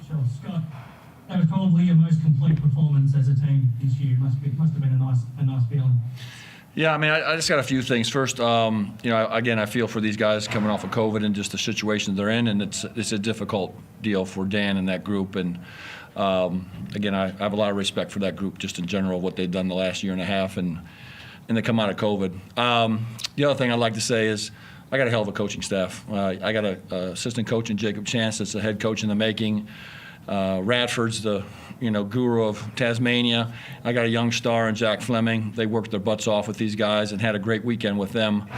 Sure, Scott. That was probably your most complete performance as a team this year. Must have been a nice feeling. Yeah, I mean, I just got a few things. First, again, I feel for these guys coming off of COVID and just the situation they're in, and it's a difficult deal for Dan and that group. And again, I have a lot of respect for that group just in general, what they've done the last year and a half, and they come out of COVID. The other thing I'd like to say is I got a hell of a coaching staff. I got an assistant coach in Jacob Chance that's a head coach in the making. Radford's the guru of Tasmania. I got a young star in Jack Fleming. They worked their butts off with these guys and had a great weekend with them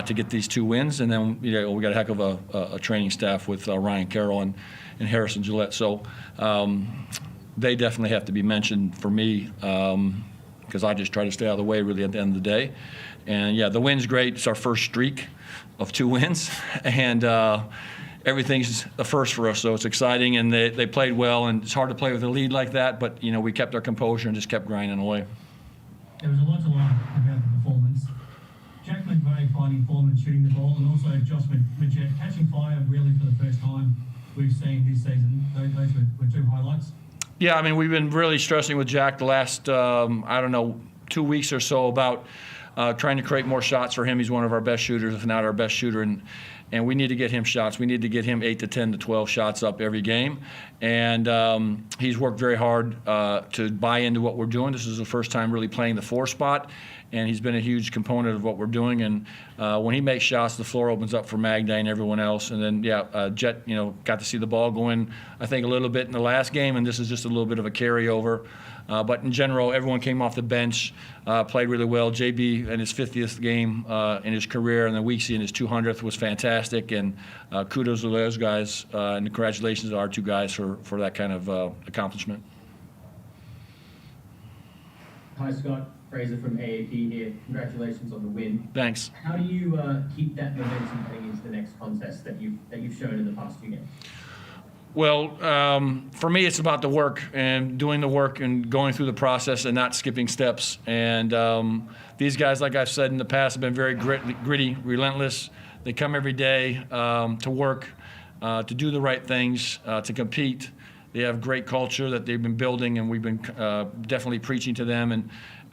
to get these 2 wins. And then we got a heck of a training staff with Ryan Carroll and Harrison Gillette. So they definitely have to be mentioned for me because I just try to stay out of the way really at the end of the day. And yeah, the win's great. It's our first streak of 2 wins, and everything's a first for us, so it's exciting, and they played well, and it's hard to play with a lead like that, but we kept our composure and just kept grinding away. There was a lot to like about the performance. Jack McVeigh finding form and shooting the ball, and also Josh Majette catching fire really for the first time we've seen this season. Those were 2 highlights. Yeah, I mean, we've been really stressing with Jack the last, 2 weeks or so about trying to create more shots for him. He's one of our best shooters, if not our best shooter, and we need to get him shots. We need to get him 8 to 10 to 12 shots up every game. And he's worked very hard to buy into what we're doing. This is the first time really playing the 4 spot, and he's been a huge component of what we're doing. And when he makes shots, the floor opens up for Magday and everyone else. And then, Jet, got to see the ball go in, I think, a little bit in the last game, and this is just a little bit of a carryover. But in general, everyone came off the bench, played really well. JB in his 50th game in his career, and then Weeksy in his 200th was fantastic. And kudos to those guys, and congratulations to our 2 guys for that kind of accomplishment. Hi, Scott. Fraser from AAP here. Congratulations on the win. Thanks. How do you keep that momentum heading into the next contest that you've shown in the past few games? Well, for me, it's about the work and doing the work and going through the process and not skipping steps. And these guys, like I've said in the past, have been very gritty, relentless. They come every day to work, to do the right things, to compete. They have great culture that they've been building, and we've been definitely preaching to them. And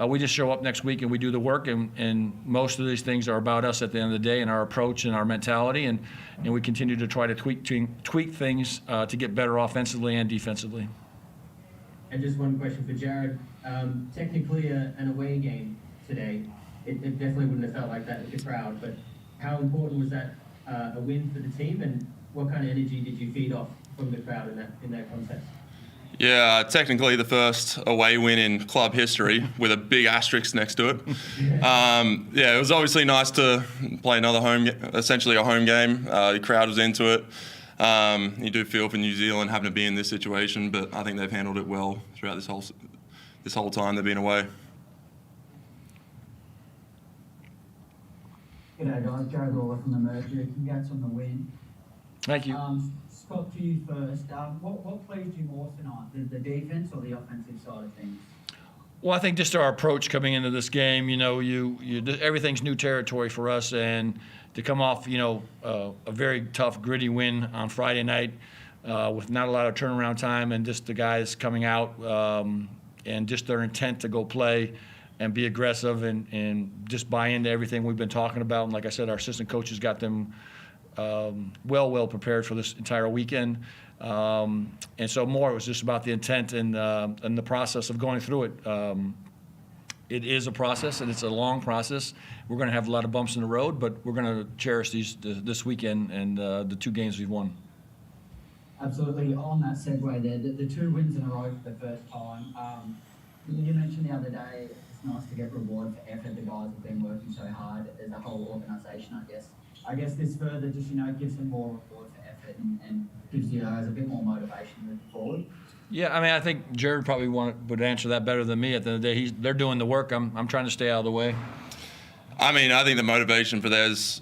we just show up next week and we do the work, and most of these things are about us at the end of the day and our approach and our mentality, and we continue to try to tweak things to get better offensively and defensively. And just one question for Jarred. Technically an away game today, it definitely wouldn't have felt like that with the crowd, but how important was that a win for the team, and what kind of energy did you feed off from the crowd in that contest? Yeah, technically the first away win in club history with a big asterisk next to it. It was obviously nice to play another essentially a home game. The crowd was into it. You do feel for New Zealand having to be in this situation, but I think they've handled it well throughout this whole time they've been away. G'day guys, Jared Lawler from the Merger. Congrats on the win. Thank you. Scott, to you first. What pleased you more tonight, the defense or the offensive side of things? Well, I think just our approach coming into this game, everything's new territory for us, and to come off, a very tough, gritty win on Friday night with not a lot of turnaround time, and just the guys coming out and just their intent to go play and be aggressive and just buy into everything we've been talking about. And like I said, our assistant coaches got them well prepared for this entire weekend. And so more, it was just about the intent and the process of going through it. It is a process, and it's a long process. We're going to have a lot of bumps in the road, but we're going to cherish this weekend and the 2 games we've won. Absolutely. On that segue there, the 2 wins in a row for the first time. You mentioned the other day it's nice to get reward for effort. The guys have been working so hard as a whole organisation, I guess. I guess this further just, gives them more reward for effort and gives you guys a bit more motivation moving forward. Yeah, I mean, I think Jared probably would answer that better than me. At the end of the day, they're doing the work. I'm trying to stay out of the way. I mean, I think the motivation for theirs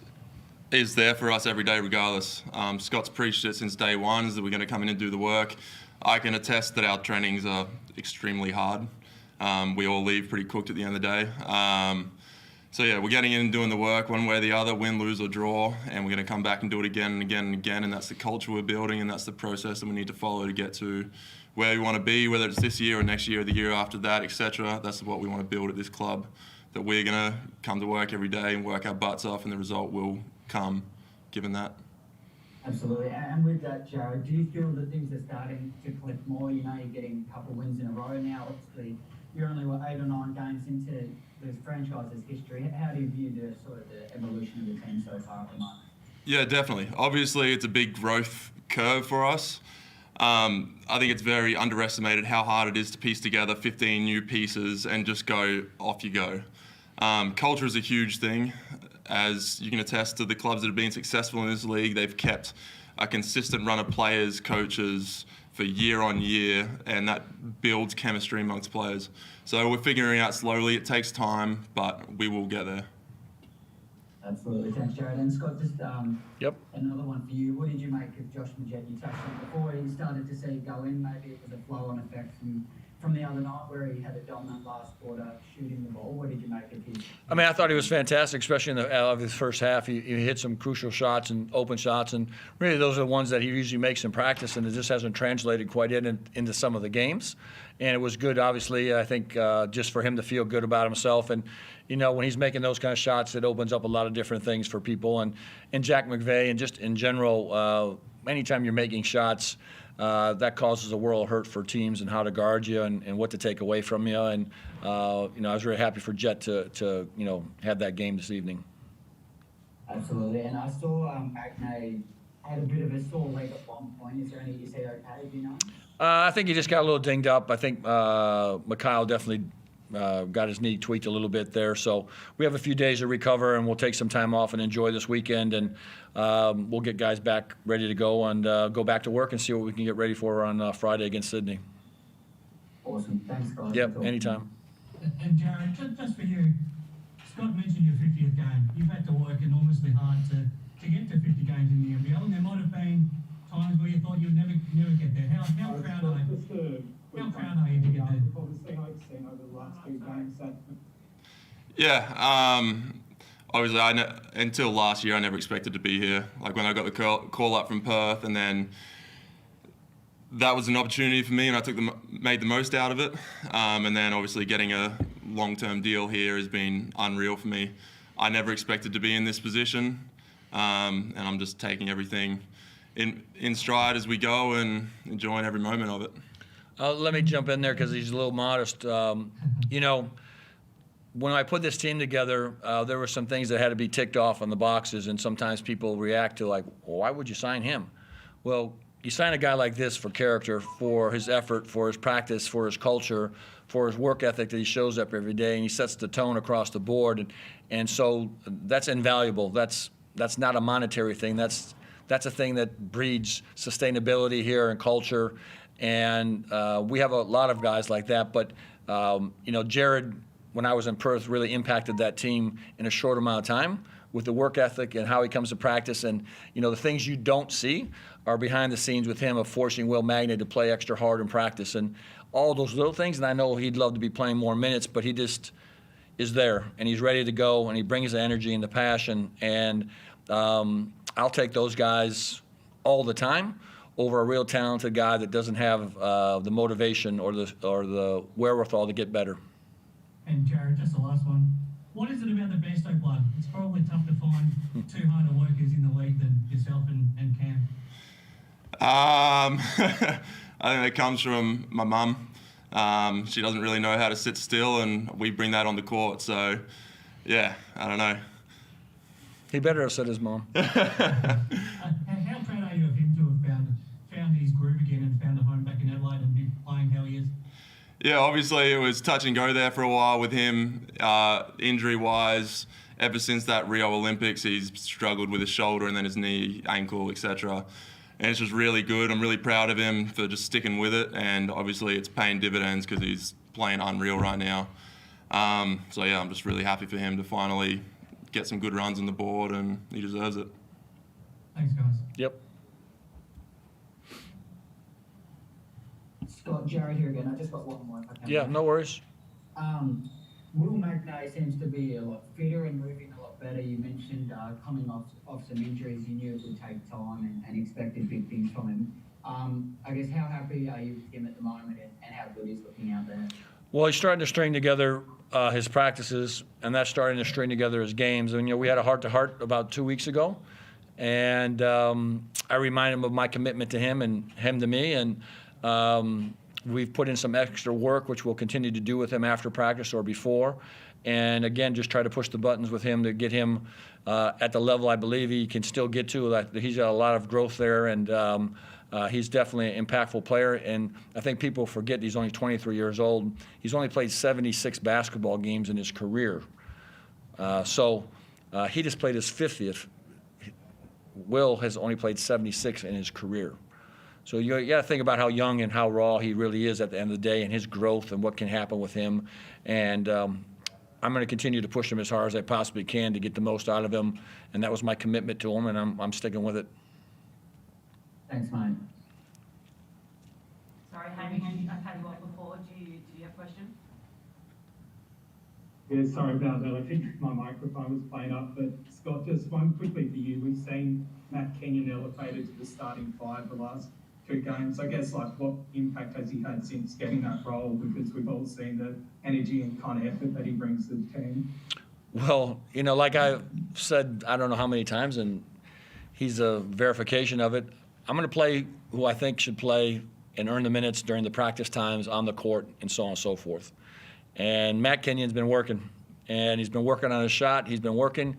is there for us every day regardless. Scott's preached it since day one, is that we're going to come in and do the work. I can attest that our trainings are extremely hard. We all leave pretty cooked at the end of the day. So yeah, we're getting in and doing the work one way or the other, win, lose or draw, and we're going to come back and do it again and again and again, and that's the culture we're building, and that's the process that we need to follow to get to where we want to be, whether it's this year or next year or the year after that, etc. That's what we want to build at this club, that we're going to come to work every day and work our butts off, and the result will come given that. Absolutely. And with that, Jarred, do you feel that things are starting to click more? You know, you're getting a couple of wins in a row now. Obviously, you're only 8 or 9 games into the franchise's history. How do you view the sort of the evolution of the team so far at the moment? Yeah, definitely. Obviously, it's a big growth curve for us. I think it's very underestimated how hard it is to piece together 15 new pieces and just go, off you go. Culture is a huge thing. As you can attest to the clubs that have been successful in this league, they've kept a consistent run of players, coaches for year on year, and that builds chemistry amongst players. So we're figuring out slowly. It takes time, but we will get there. Absolutely. Thanks, Jarred. And Scott, just Yep. another one for you. What did you make of Josh Majette? You touched on it before. You started to see go in. Maybe it was a flow-on effect from the other night where he had a dominant last quarter shooting the ball. What did you make of his? I mean, I thought he was fantastic, especially in of his first half. He hit some crucial shots and open shots, and really those are the ones that he usually makes in practice, and it just hasn't translated quite into some of the games. And it was good, obviously, I think, just for him to feel good about himself. And, you know, when he's making those kind of shots, it opens up a lot of different things for people. And Jack McVay, and just in general, anytime you're making shots, that causes a world of hurt for teams and how to guard you and what to take away from you. And, you know, I was very happy for Jet to you know, have that game this evening. Absolutely. And I saw Magnay had a bit of a sore leg at one point. Is he okay? Do you know? I think he just got a little dinged up. I think Mikhail definitely got his knee tweaked a little bit there. So we have a few days to recover, and we'll take some time off and enjoy this weekend. And we'll get guys back ready to go and go back to work and see what we can get ready for on Friday against Sydney. Awesome. Thanks, guys. Yep, anytime. And Jarred, just for you, Scott mentioned your 50th game. You've had to work enormously hard to get to 50 games in the NBL, and there might have been times where you thought you would never get there. How proud are you? How proud are you to get there? Obviously, I've seen over the last 2 games that. Yeah, obviously, until last year, I never expected to be here. Like when I got the call up from Perth, and then that was an opportunity for me, and I made the most out of it. And then obviously getting a long-term deal here has been unreal for me. I never expected to be in this position, and I'm just taking everything in stride as we go and enjoying every moment of it. Let me jump in there because he's a little modest. You know, when I put this team together, there were some things that had to be ticked off on the boxes, and sometimes people react to like, well, why would you sign him? Well, you sign a guy like this for character, for his effort, for his practice, for his culture, for his work ethic that he shows up every day, and he sets the tone across the board. And so that's invaluable. That's not a monetary thing. That's a thing that breeds sustainability here and culture. And we have a lot of guys like that. But, you know, Jarred, when I was in Perth, really impacted that team in a short amount of time with the work ethic and how he comes to practice. And, you know, the things you don't see are behind the scenes with him of forcing Will Magnay to play extra hard in practice and all those little things. And I know he'd love to be playing more minutes, but he just is there and he's ready to go and he brings the energy and the passion. And I'll take those guys all the time over a real talented guy that doesn't have the motivation or the wherewithal to get better. And Jarred, just the last one. What is it about the Bairstow blood? It's probably tough to find 2 harder workers in the league than yourself and Cam. I think it comes from my mum. She doesn't really know how to sit still, and we bring that on the court. So, yeah, I don't know. He better have said his mom. How proud are you of him to have found his groove again and found a home back in Adelaide and be playing how he is? Yeah, obviously it was touch and go there for a while with him, injury-wise. Ever since that Rio Olympics, he's struggled with his shoulder and then his knee, ankle, etc. And it's just really good. I'm really proud of him for just sticking with it. And obviously it's paying dividends because he's playing unreal right now. So yeah, I'm just really happy for him to finally get some good runs on the board, and he deserves it. Thanks, guys. Yep. Scott, Jarred here again. I just got one more. If I can. Yeah, no worries. Will McNay seems to be a lot fitter and moving a lot better. You mentioned coming off some injuries. You knew it would take time and expected big things from him. I guess how happy are you with him at the moment and how good he's looking out there? Well, he's starting to string together his practices, and that's starting to string together his games. And, we had a heart-to-heart about 2 weeks ago, and I reminded him of my commitment to him and him to me, and we've put in some extra work, which we'll continue to do with him after practice or before. And, again, just try to push the buttons with him to get him at the level I believe he can still get to. He's got a lot of growth there, and he's definitely an impactful player. And I think people forget he's only 23 years old. He's only played 76 basketball games in his career. So he just played his 50th. Will has only played 76 in his career. So you got to think about how young and how raw he really is at the end of the day, and his growth and what can happen with him. And I'm going to continue to push him as hard as I possibly can to get the most out of him. And that was my commitment to him, and I'm sticking with it. Thanks, mate. Sorry, Hamish, I've had you on before. Do you have a question? Yeah, sorry about that. I think my microphone was playing up. But Scott, just one quickly for you. We've seen Matt Kenyon elevated to the starting five the last 2 games. I guess, what impact has he had since getting that role? Because we've all seen the energy and kind of effort that he brings to the team. Well, like I've said, I don't know how many times, and he's a verification of it. I'm going to play who I think should play and earn the minutes during the practice times on the court and so on and so forth. And Matt Kenyon's been working, and he's been working on his shot. He's been working,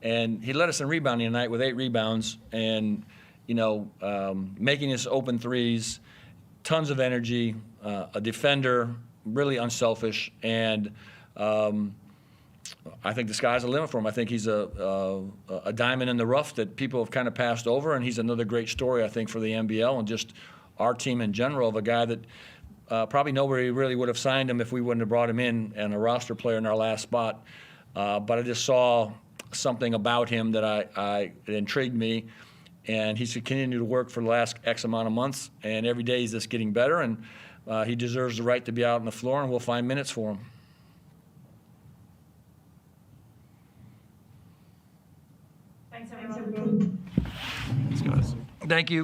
and he led us in rebounding tonight with 8 rebounds and, making his open threes, tons of energy, a defender, really unselfish, and I think the sky's the limit for him. I think he's a diamond in the rough that people have kind of passed over, and he's another great story, I think, for the NBL and just our team in general, of a guy that probably nobody really would have signed him if we wouldn't have brought him in and a roster player in our last spot. But I just saw something about him that it intrigued me, and he's continued to work for the last X amount of months, and every day he's just getting better, and he deserves the right to be out on the floor, and we'll find minutes for him. Thanks, everyone. Thanks, guys. Thank you.